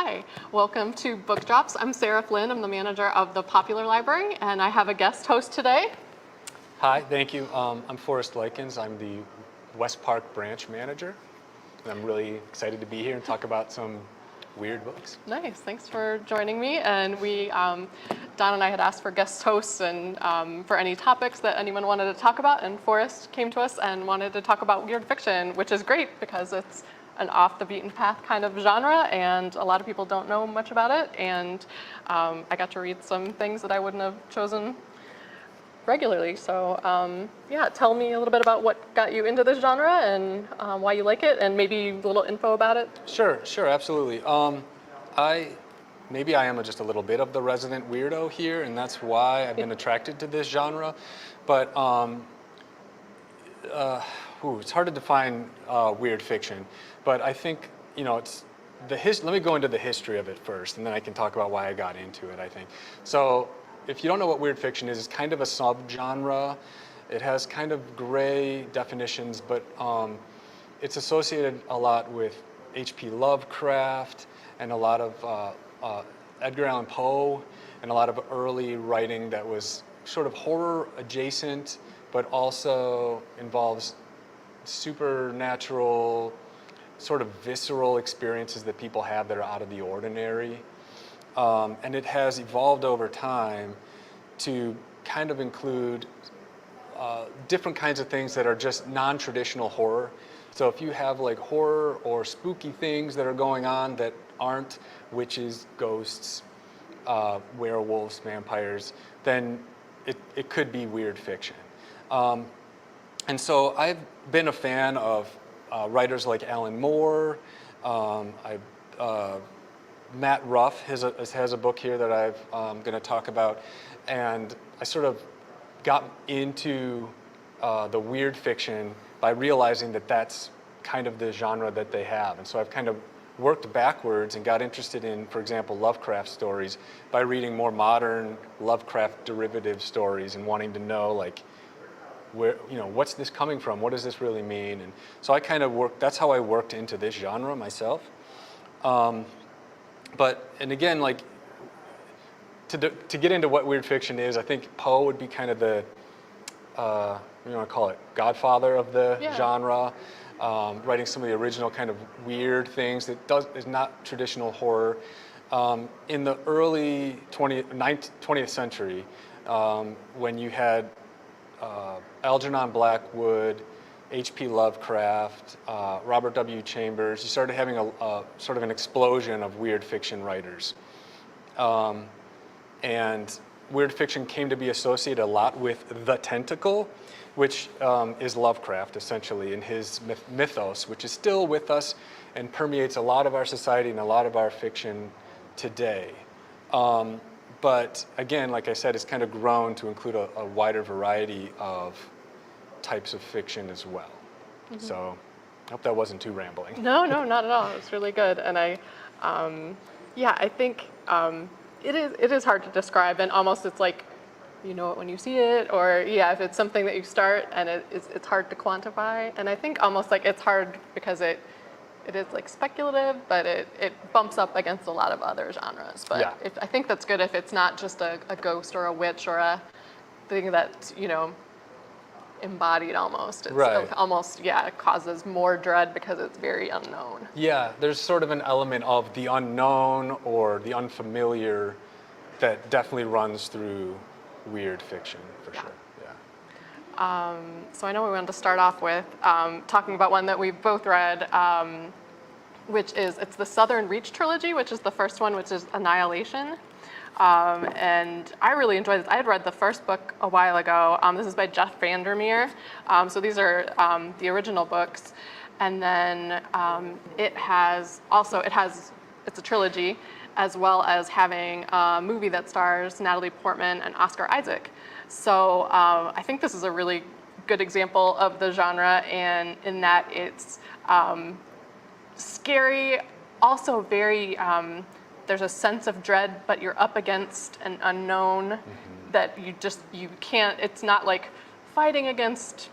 Hi, welcome to Book Drops. I'm Sarah Flynn. I'm the manager of the Popular Library, and I have a guest host today. Hi, thank you. I'm Forrest. I'm the West Park branch manager, and I'm really excited to be here and talk about some weird books. Nice, thanks for joining me. And Don and I had asked for guest hosts and for any topics that anyone wanted to talk about, and Forrest came to us and wanted to talk about weird fiction, which is great because it's an off the beaten path kind of genre, and a lot of people don't know much about it. And I got to read some things that I wouldn't have chosen regularly. So yeah, tell me a little bit about what got you into this genre and why you like it, and maybe a little info about it. Sure, absolutely. Maybe I am just a little bit of the resident weirdo here, and that's why I've been attracted to this genre. But it's hard to define weird fiction. But I think, it's let me go into the history of it first, and then I can talk about why I got into it, I think. So if you don't know what weird fiction is, it's kind of a subgenre. It has kind of gray definitions, but it's associated a lot with H.P. Lovecraft and a lot of Edgar Allan Poe and a lot of early writing that was sort of horror adjacent, but also involves supernatural, sort of visceral experiences that people have that are out of the ordinary. And it has evolved over time to kind of include different kinds of things that are just non-traditional horror. So if you have like horror or spooky things that are going on that aren't witches, ghosts, werewolves, vampires, then it could be weird fiction. And so I've been a fan of writers like Alan Moore. Matt Ruff has a book here that I'm going to talk about, and I sort of got into the weird fiction by realizing that that's kind of the genre that they have. And so I've kind of worked backwards and got interested in, for example, Lovecraft stories by reading more modern Lovecraft derivative stories and wanting to know, like, where, what's this coming from? What does this really mean? And so I kind of that's how I worked into this genre myself. And again, like, to get into what weird fiction is, I think Poe would be kind of the, what do you want to call it, godfather of the genre, writing some of the original kind of weird things that is not traditional horror. In the early 20th century, when you had Algernon Blackwood, H.P. Lovecraft, Robert W. Chambers, you started having a sort of an explosion of weird fiction writers. And weird fiction came to be associated a lot with the tentacle, which is Lovecraft, essentially, in his mythos, which is still with us and permeates a lot of our society and a lot of our fiction today. But again, like I said, it's kind of grown to include a wider variety of types of fiction as well. Mm-hmm. So I hope that wasn't too rambling. No, not at all. It's really good. And I think it is hard to describe, and almost it's like, you know it when you see it, or if it's something that you start and it's hard to quantify. And I think almost like it's hard because it is like speculative, but it bumps up against a lot of other genres. But I think that's good if it's not just a ghost or a witch or a thing that's, embodied almost. It's almost, it causes more dread because it's very unknown. Yeah, there's sort of an element of the unknown or the unfamiliar that definitely runs through weird fiction, for sure. So I know we wanted to start off with talking about one that we've both read, which is, it's the Southern Reach Trilogy, which is the first one, which is Annihilation. And I really enjoyed this. I had read the first book a while ago. This is by Jeff Vandermeer. So these are the original books. And then it's a trilogy, as well as having a movie that stars Natalie Portman and Oscar Isaac. So I think this is a really good example of the genre, and in that it's scary, also very, there's a sense of dread, but you're up against an unknown that you can't, it's not like fighting against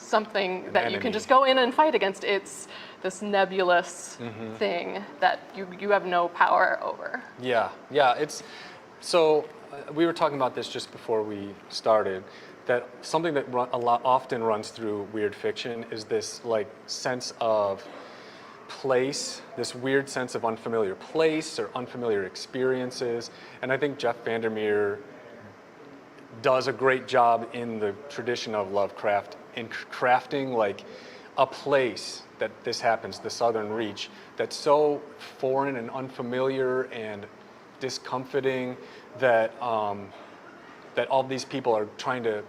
something that you can enemy. just go in and fight against. It's this nebulous thing that you have no power over. Yeah, yeah. It's so we were talking about this just before we started. That something that often runs through weird fiction is this like sense of place, this weird sense of unfamiliar place or unfamiliar experiences. And I think Jeff Vandermeer does a great job in the tradition of Lovecraft in crafting like a place that this happens, the Southern Reach, that's so foreign and unfamiliar and discomforting that that all these people are trying to,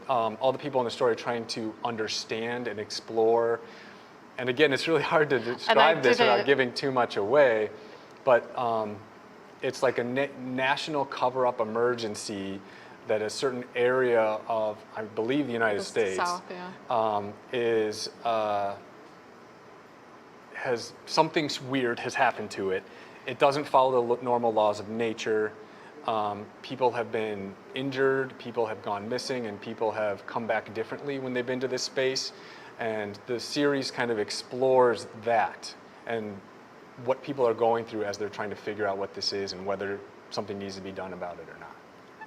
all the people in the story are trying to understand and explore. And again, it's really hard to describe this without giving too much away, but it's like a national cover-up emergency that a certain area of, I believe, the United States South, yeah. Has something weird has happened to it. It doesn't follow the normal laws of nature. People have been injured, people have gone missing, and people have come back differently when they've been to this space. And the series kind of explores that and what people are going through as they're trying to figure out what this is and whether something needs to be done about it or not.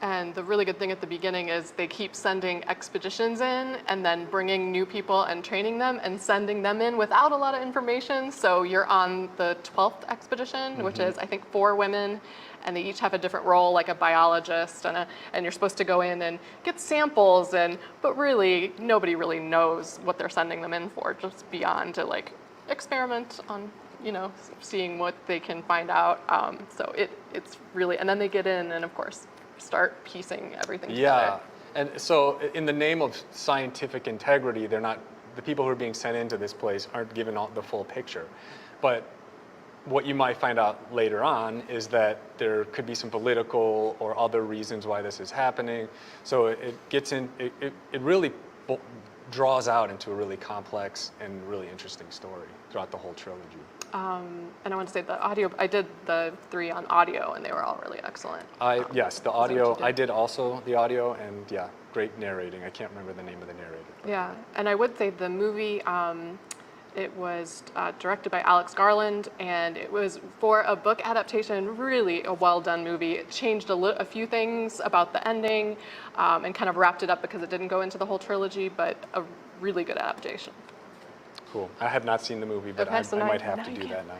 And the really good thing at the beginning is they keep sending expeditions in and then bringing new people and training them and sending them in without a lot of information. So you're on the 12th expedition, which is, I think, 4 women, and they each have a different role, like a biologist, and you're supposed to go in and get samples, but really, nobody really knows what they're sending them in for, just beyond to like experiment on, seeing what they can find out. So it's really, and then they get in and of course, start piecing everything together. Yeah, and so in the name of scientific integrity, they're not, the people who are being sent into this place aren't given all the full picture. But what you might find out later on is that there could be some political or other reasons why this is happening. So it gets in, it really draws out into a really complex and really interesting story throughout the whole trilogy. And I want to say the audio, I did the 3 on audio and they were all really excellent. Yes, the audio, I did also the audio, and yeah, great narrating. I can't remember the name of the narrator. Yeah, and I would say the movie, it was directed by Alex Garland, and it was for a book adaptation, really a well-done movie. It changed a few things about the ending and kind of wrapped it up because it didn't go into the whole trilogy, but a really good adaptation. Cool. I have not seen the movie, but Okay, so I now might you- have now to you do can. that now.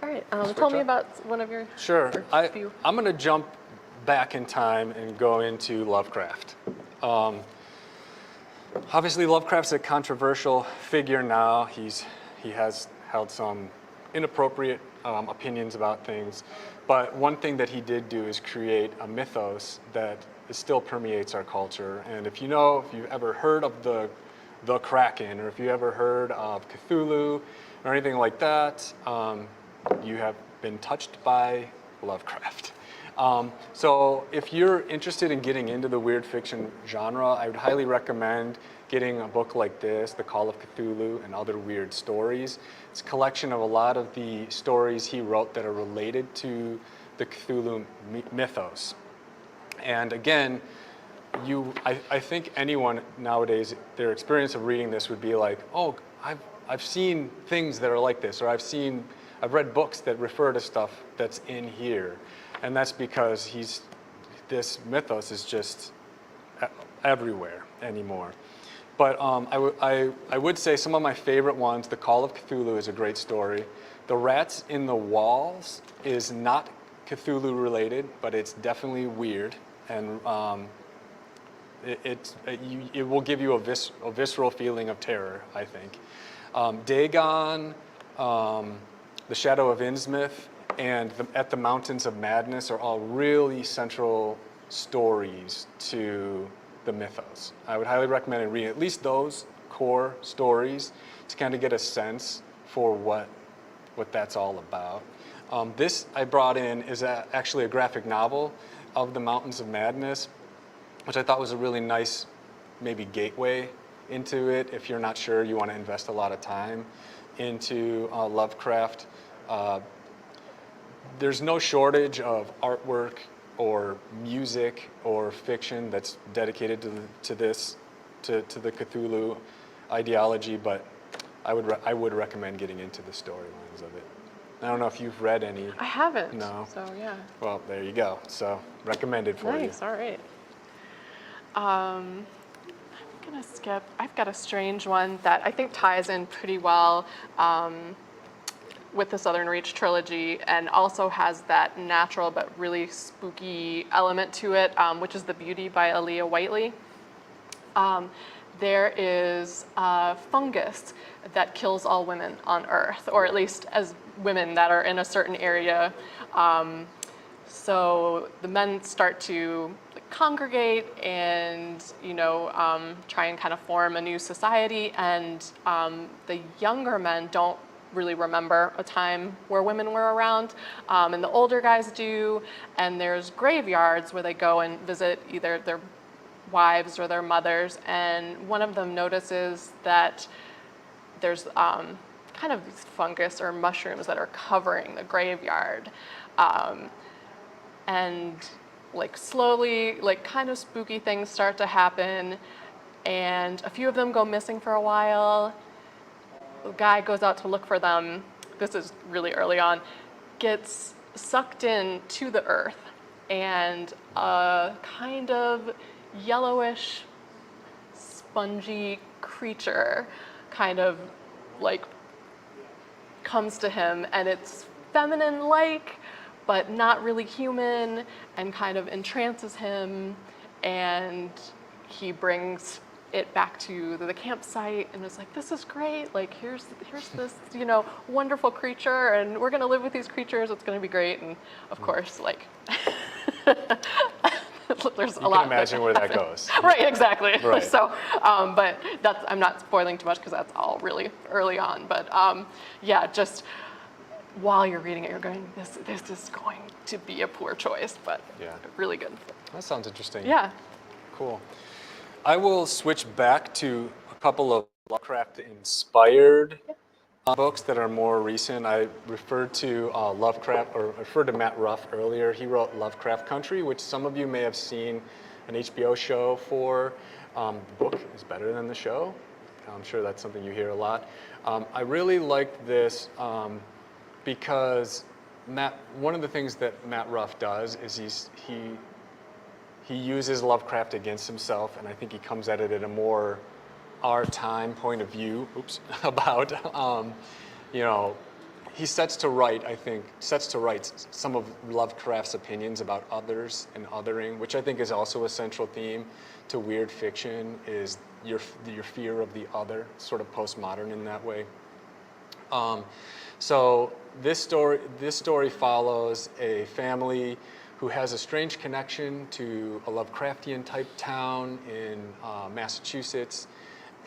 All right, tell me about one of your Sure. or few. I'm going to jump back in time and go into Lovecraft. Obviously, Lovecraft's a controversial figure now. He has held some inappropriate opinions about things. But one thing that he did do is create a mythos that still permeates our culture. And if you've ever heard of the Kraken, or if you ever heard of Cthulhu or anything like that, you have been touched by Lovecraft. So if you're interested in getting into the weird fiction genre, I would highly recommend getting a book like this, The Call of Cthulhu and Other Weird Stories. It's a collection of a lot of the stories he wrote that are related to the Cthulhu mythos. And again, I think anyone nowadays, their experience of reading this would be like, oh, I've seen things that are like this, or I've read books that refer to stuff that's in here. And that's because this mythos is just everywhere anymore. But I would say some of my favorite ones, The Call of Cthulhu is a great story. The Rats in the Walls is not Cthulhu related, but it's definitely weird. And it will give you a visceral feeling of terror, I think. Dagon, The Shadow of Innsmouth, and At the Mountains of Madness are all really central stories to the mythos. I would highly recommend reading at least those core stories to kind of get a sense for what that's all about. This I brought in is actually a graphic novel of The Mountains of Madness, which I thought was a really nice maybe gateway into it if you're not sure you want to invest a lot of time into Lovecraft. There's no shortage of artwork or music or fiction that's dedicated to to the Cthulhu ideology, but I would recommend getting into the storylines of it. I don't know if you've read any. I haven't. No. So yeah. Well, there you go. So recommended for you. Nice. All right. I'm gonna skip. I've got a strange one that I think ties in pretty well with the Southern Reach trilogy, and also has that natural but really spooky element to it, which is The Beauty by Aaliyah Whiteley. There is a fungus that kills all women on Earth, or at least as women that are in a certain area. So the men start to congregate and try and kind of form a new society, and the younger men don't really remember a time where women were around, and the older guys do, and there's graveyards where they go and visit either their wives or their mothers, and one of them notices that there's kind of fungus or mushrooms that are covering the graveyard, and slowly kind of spooky things start to happen, and a few of them go missing for a while. The guy goes out to look for them. This is really early on. Gets sucked in to the earth, and a kind of yellowish, spongy creature kind of comes to him, and it's feminine-like, but not really human, and kind of entrances him, and he brings it back to the campsite and is like, this is great, here's this wonderful creature, and we're gonna live with these creatures, it's gonna be great. And of course there's a lot. You can imagine where that goes. Right, exactly. Right. So, but I'm not spoiling too much because that's all really early on. But yeah, just while you're reading it, you're going, this is going to be a poor choice, but yeah, really good. That sounds interesting. Yeah. Cool. I will switch back to a couple of Lovecraft-inspired books that are more recent. I referred to referred to Matt Ruff earlier. He wrote Lovecraft Country, which some of you may have seen an HBO show for. The book is better than the show. I'm sure that's something you hear a lot. I really liked this because one of the things that Matt Ruff does is he uses Lovecraft against himself, and I think he comes at it at a more our time point of view, about, he sets to rights some of Lovecraft's opinions about others and othering, which I think is also a central theme to weird fiction, is your fear of the other, sort of postmodern in that way. So this story follows a family who has a strange connection to a Lovecraftian type town in Massachusetts,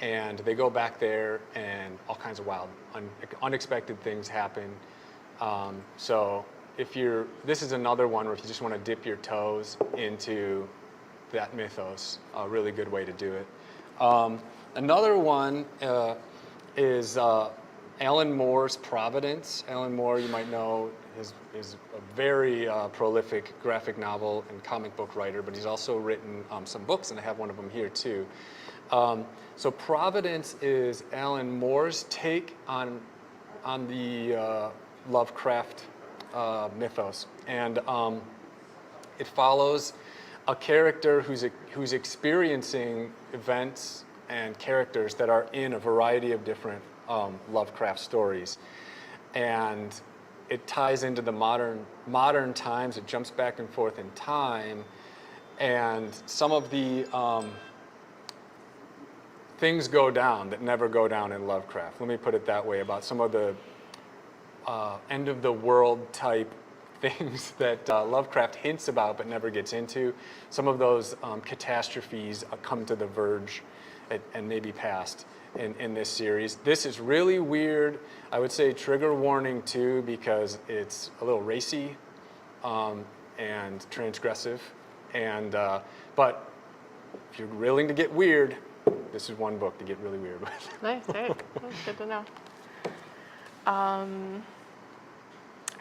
and they go back there and all kinds of wild, unexpected things happen. So this is another one where if you just want to dip your toes into that mythos, a really good way to do it. Another one is Alan Moore's Providence. Alan Moore, you might know, is a very prolific graphic novel and comic book writer, but he's also written some books, and I have one of them here too. So Providence is Alan Moore's take on the Lovecraft mythos, and it follows a character who's experiencing events and characters that are in a variety of different Lovecraft stories, and it ties into the modern times. It jumps back and forth in time, and some of the things go down that never go down in Lovecraft. Let me put it that way, about some of the end of the world type things that Lovecraft hints about but never gets into. Some of those catastrophes come to the verge and maybe past in this series. This is really weird. I would say trigger warning too, because it's a little racy and transgressive. And but if you're willing to get weird, this is one book to get really weird with. Nice, hey, that's good to know. I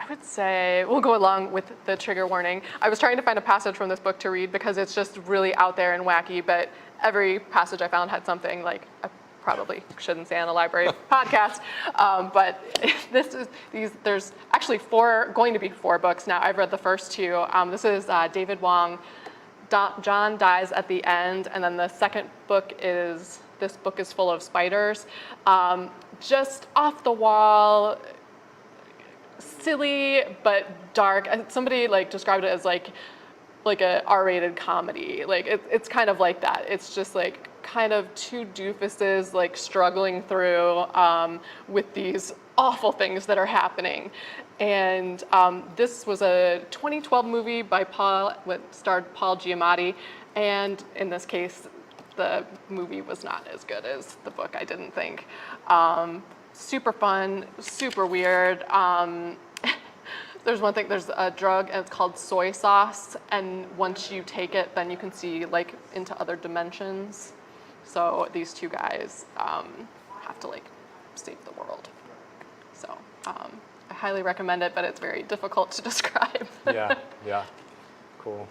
would say we'll go along with the trigger warning. I was trying to find a passage from this book to read because it's just really out there and wacky, but every passage I found had something like I probably shouldn't say on a library podcast, but there's actually going to be four books now. I've read the first two. This is David Wong, John Dies at the End, and then the second book is This Book is Full of Spiders. Just off the wall, silly but dark. Somebody like described it as like a R-rated comedy. Like it's kind of like that. It's just like kind of two doofuses like struggling through with these awful things that are happening. And this was a 2012 movie by starred Paul Giamatti, and in this case, the movie was not as good as the book, I didn't think. Super fun, super weird. There's one thing, there's a drug and it's called soy sauce, and once you take it, then you can see like into other dimensions. So these two guys have to like save the world. So I highly recommend it, but it's very difficult to describe. Yeah, cool.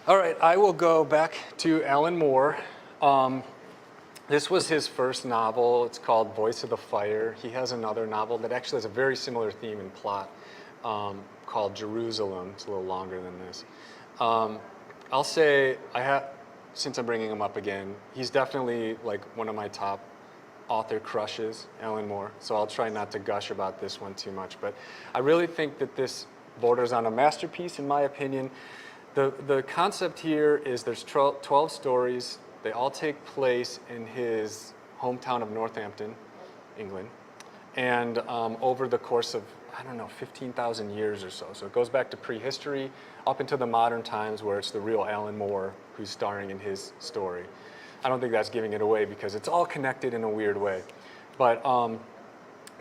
All right, I will go back to Alan Moore. This was his first novel. It's called Voice of the Fire. He has another novel that actually has a very similar theme and plot called Jerusalem. It's a little longer than this. I'll say, since I'm bringing him up again, he's definitely like one of my top author crushes, Alan Moore. So I'll try not to gush about this one too much. But I really think that this borders on a masterpiece, in my opinion. The concept here is there's 12 stories. They all take place in his hometown of Northampton, England, and over the course of, 15,000 years or so. So it goes back to prehistory up into the modern times where it's the real Alan Moore who's starring in his story. I don't think that's giving it away because it's all connected in a weird way. But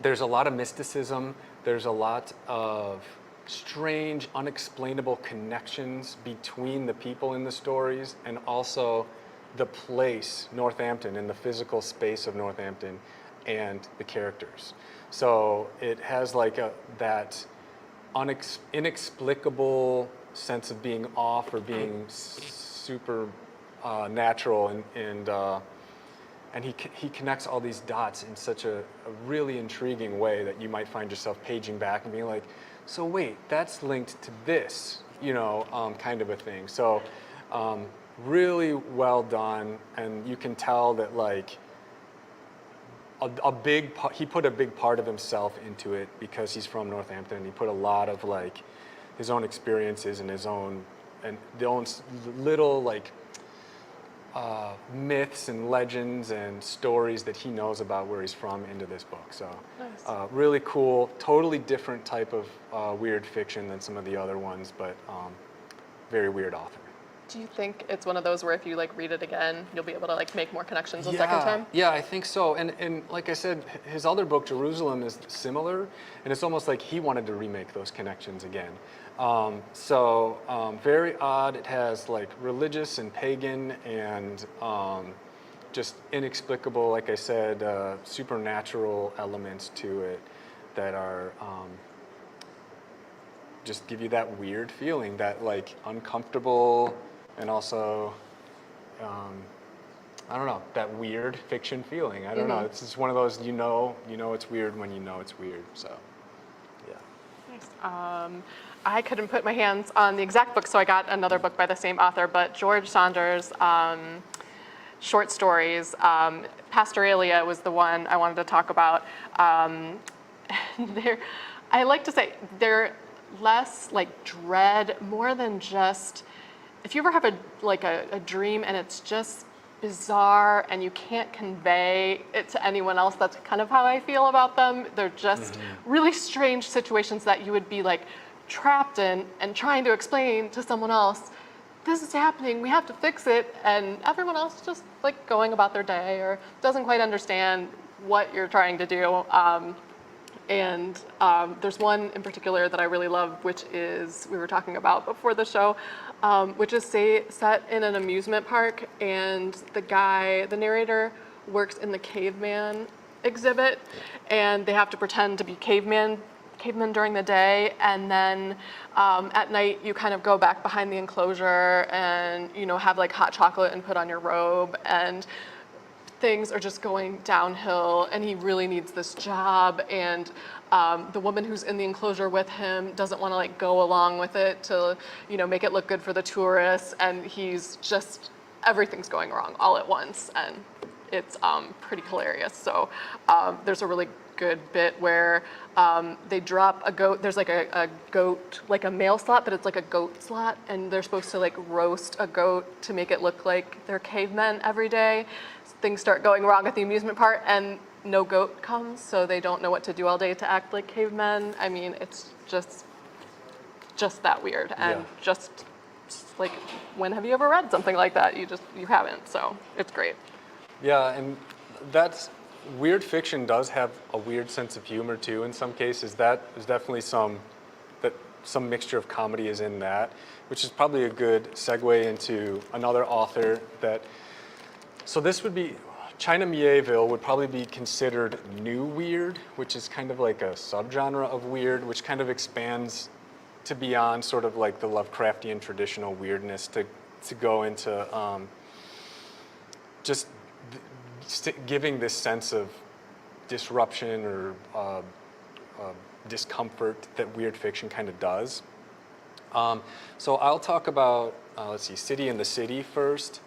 there's a lot of mysticism. There's a lot of strange, unexplainable connections between the people in the stories and also the place, Northampton, and the physical space of Northampton and the characters. So it has like that inexplicable sense of being off or being super natural, and he connects all these dots in such a really intriguing way that you might find yourself paging back and being like, so wait, that's linked to this, kind of a thing. So really well done, and you can tell that like he put a big part of himself into it because he's from Northampton, and he put a lot of like his own experiences and the own little like myths and legends and stories that he knows about where he's from into this book. So nice. Really cool, totally different type of weird fiction than some of the other ones, but very weird author. Do you think it's one of those where if you like read it again, you'll be able to like make more connections the second time? Yeah, I think so. And like I said, his other book, Jerusalem, is similar, and it's almost like he wanted to remake those connections again. Very odd. It has like religious and pagan and just inexplicable, like I said, supernatural elements to it that are just give you that weird feeling, that like uncomfortable and also, I don't know, that weird fiction feeling. I don't know. It's just one of those, you know it's weird when you know it's weird. So, yeah. Nice. I couldn't put my hands on the exact book, so I got another book by the same author, but George Saunders' short stories. Pastoralia was the one I wanted to talk about. I like to say they're less like dread, more than just, if you ever have a dream and it's just bizarre and you can't convey it to anyone else, that's kind of how I feel about them. They're just really strange situations that you would be like trapped in and trying to explain to someone else, this is happening, we have to fix it, and everyone else just like going about their day or doesn't quite understand what you're trying to do. And there's one in particular that I really love, which is, we were talking about before the show, which is set in an amusement park, and the narrator works in the caveman exhibit, and they have to pretend to be caveman cavemen during the day, and then at night you kind of go back behind the enclosure and have like hot chocolate and put on your robe, and things are just going downhill, and he really needs this job, and the woman who's in the enclosure with him doesn't want to like go along with it to make it look good for the tourists, and he's just, everything's going wrong all at once, and it's pretty hilarious. So there's a really good bit where they drop a goat. There's like a goat, like a male slot, but it's like a goat slot, and they're supposed to like roast a goat to make it look like they're cavemen every day. Things start going wrong at the amusement park, and no goat comes, so they don't know what to do all day to act like cavemen. I mean, it's just that weird, and just like, when have you ever read something like that? You haven't, so it's great. Yeah, and that's weird fiction does have a weird sense of humor too in some cases. That is definitely some mixture of comedy is in that, which is probably a good segue into another author that, so this would be, China Mieville would probably be considered new weird, which is kind of like a subgenre of weird, which kind of expands to beyond sort of like the Lovecraftian traditional weirdness to go into just giving this sense of disruption or discomfort that weird fiction kind of does. So I'll talk about, let's see, City in the City first.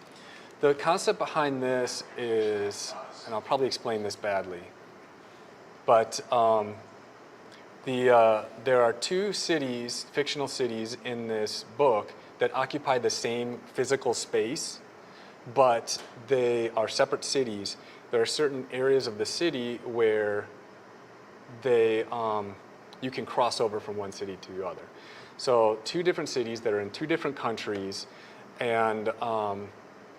The concept behind this is, and I'll probably explain this badly, but there are two cities, fictional cities in this book that occupy the same physical space, but they are separate cities. There are certain areas of the city where you can cross over from one city to the other. So two different cities that are in two different countries, and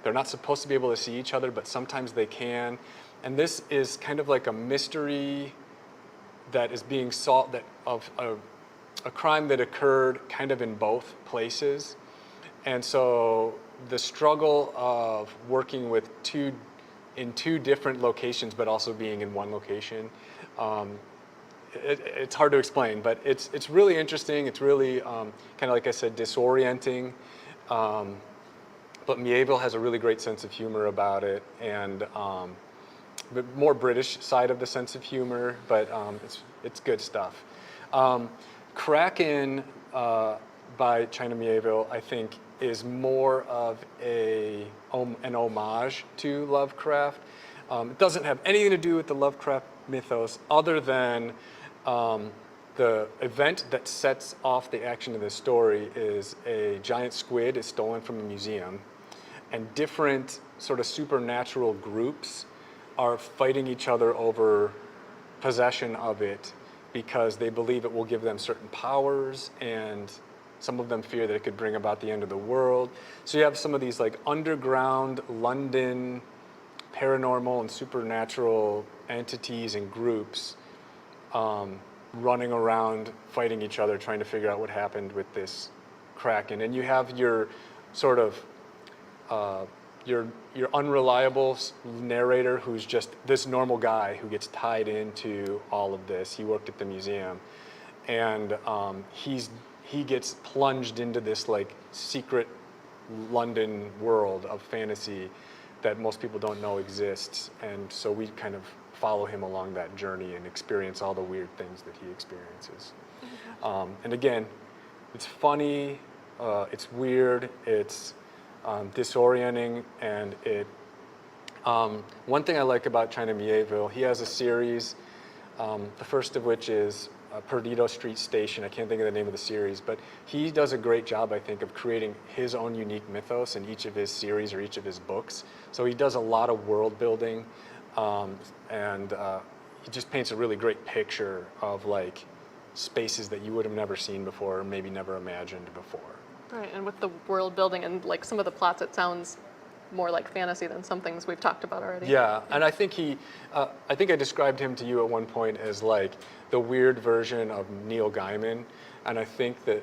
they're not supposed to be able to see each other, but sometimes they can. And this is kind of like a mystery that is being solved, of a crime that occurred kind of in both places. And so the struggle of working with in two different locations, but also being in one location, it's hard to explain, but it's really interesting. It's really kind of, like I said, disorienting. But Mieville has a really great sense of humor about it, and the more British side of the sense of humor, but it's good stuff. Kraken by China Mieville, I think, is more of an homage to Lovecraft. It doesn't have anything to do with the Lovecraft mythos other than the event that sets off the action of this story is a giant squid is stolen from a museum, and different sort of supernatural groups are fighting each other over possession of it because they believe it will give them certain powers, and some of them fear that it could bring about the end of the world. So you have some of these like underground London paranormal and supernatural entities and groups running around fighting each other, trying to figure out what happened with this Kraken. And you have your sort of your unreliable narrator who's just this normal guy who gets tied into all of this. He worked at the museum, and he gets plunged into this like secret London world of fantasy that most people don't know exists, and so we kind of follow him along that journey and experience all the weird things that he experiences. And again, it's funny, it's weird, it's disorienting, and one thing I like about China Mieville, he has a series, the first of which is Perdito Street Station. I can't think of the name of the series, but he does a great job, I think, of creating his own unique mythos in each of his series or each of his books. So he does a lot of world building, and he just paints a really great picture of like spaces that you would have never seen before, or maybe never imagined before. Right, and with the world building and like some of the plots, it sounds more like fantasy than some things we've talked about already. Yeah, and I think I think I described him to you at one point as like the weird version of Neil Gaiman, and I think that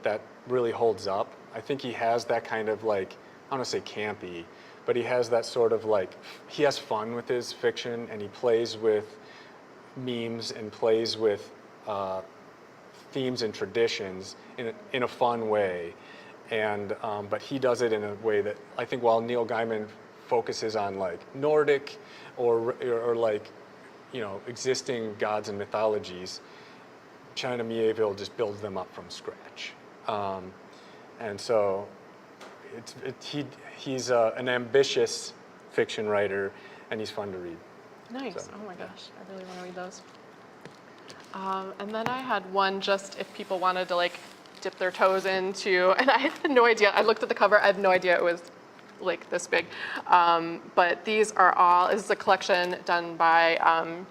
that really holds up. I think he has that kind of like, I don't want to say campy, but he has that sort of like, he has fun with his fiction, and he plays with memes and plays with themes and traditions in a fun way. And but he does it in a way that I think while Neil Gaiman focuses on like Nordic or like, you know, existing gods and mythologies, China Mieville just builds them up from scratch. And so he's an ambitious fiction writer, and he's fun to read. Nice. So, oh my gosh, I really want to read those. And then I had one just if people wanted to like dip their toes into, and I had no idea. I looked at the cover. I had no idea it was like this big. But these are all, this is a collection done by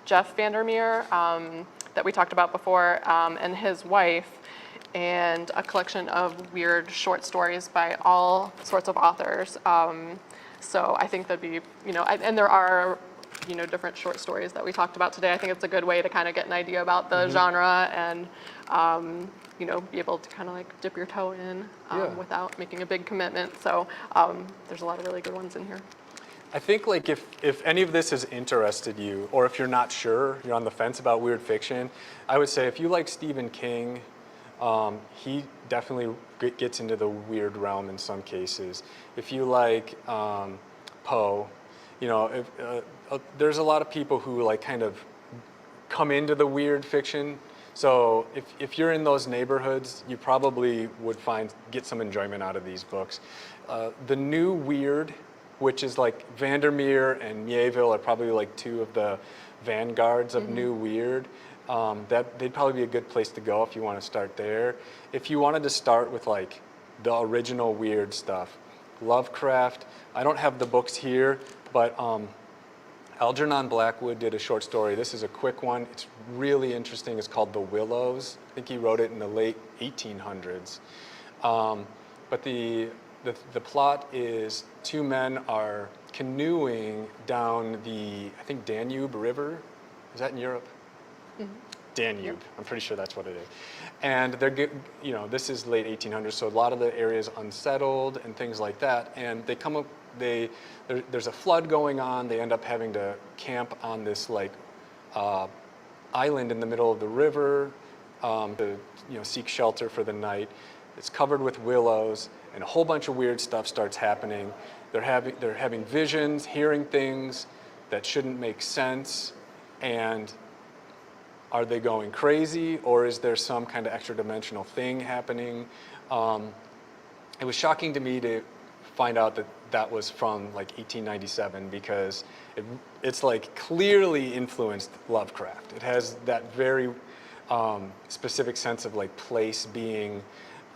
Jeff Vandermeer that we talked about before, and his wife, and a collection of weird short stories by all sorts of authors. So I think that'd be, you know, and there are, you know, different short stories that we talked about today. I think it's a good way to kind of get an idea about the genre and, you know, be able to kind of like dip your toe in without making a big commitment. So there's a lot of really good ones in here. I think like if any of this has interested you, or if you're not sure, you're on the fence about weird fiction, I would say if you like Stephen King, he definitely gets into the weird realm in some cases. If you like Poe, you know, there's a lot of people who like kind of come into the weird fiction. So if you're in those neighborhoods, you probably would get some enjoyment out of these books. The new weird, which is like Vandermeer and Mieville are probably like two of the vanguards of new weird. They'd probably be a good place to go if you want to start there. If you wanted to start with like the original weird stuff, Lovecraft, I don't have the books here, but Algernon Blackwood did a short story. This is a quick one. It's really interesting. It's called The Willows. I think he wrote it in the late 1800s. But the plot is two men are canoeing down the, I think, Danube River. Is that in Europe? Mm-hmm. Danube. Yep. I'm pretty sure that's what it is. And they're, you know, this is late 1800s, so a lot of the area is unsettled and things like that. And they come up, there's a flood going on. They end up having to camp on this like island in the middle of the river to, you know, seek shelter for the night. It's covered with willows, and a whole bunch of weird stuff starts happening. They're having visions, hearing things that shouldn't make sense, and are they going crazy, or is there some kind of extra dimensional thing happening? It was shocking to me to find out that that was from like 1897, because it's like clearly influenced Lovecraft. It has that very specific sense of like place being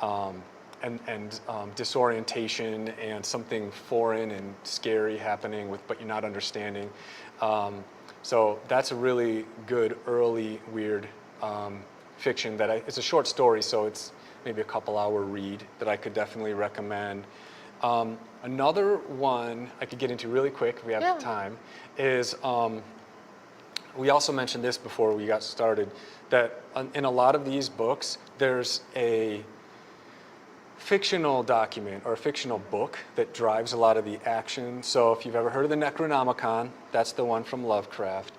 and disorientation and something foreign and scary happening but you're not understanding. So that's a really good early weird fiction that it's a short story, so it's maybe a couple-hour read that I could definitely recommend. Another one I could get into really quick if we have time is, we also mentioned this before we got started, that in a lot of these books, there's a fictional document or a fictional book that drives a lot of the action. So if you've ever heard of the Necronomicon, that's the one from Lovecraft.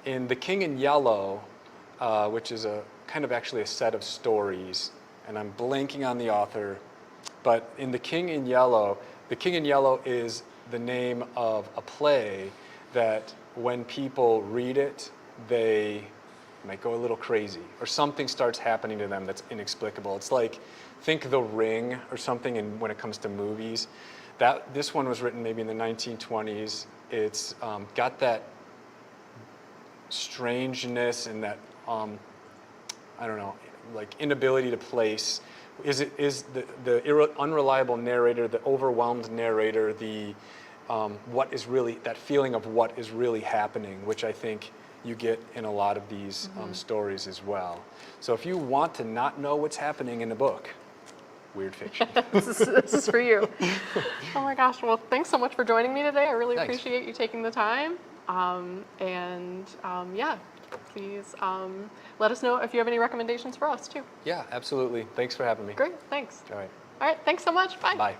In The King in Yellow, which is a kind of actually a set of stories, and I'm blanking on the author, but in The King in Yellow is the name of a play that when people read it, they might go a little crazy, or something starts happening to them that's inexplicable. It's like, think The Ring or something when it comes to movies. This one was written maybe in the 1920s. It's got that strangeness and that, I don't know, like inability to place. Is the unreliable narrator, the overwhelmed narrator, the what is really, that feeling of what is really happening, which I think you get in a lot of these stories as well. So if you want to not know what's happening in a book, weird fiction. This is for you. Oh my gosh, well, thanks so much for joining me today. I really appreciate you taking the time. Yeah, please let us know if you have any recommendations for us too. Yeah, absolutely. Thanks for having me. Great, thanks. All right. All right, thanks so much. Bye. Bye.